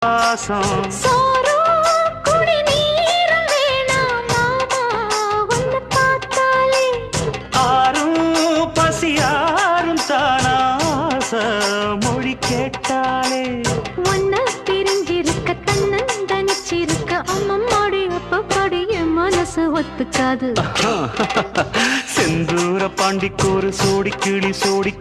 பாசம் ஆறும் பசியாரும் தானாச மொழி கேட்டாலே ஒன்ன பிரிஞ்சிருக்க தன்னன் தனிச்சிருக்க அம்மம்மாடி அப்பப்பாடி என் மனசு ஒத்துக்காது செந்தூர பாண்டிக்கோரு சோடி கிளி கூட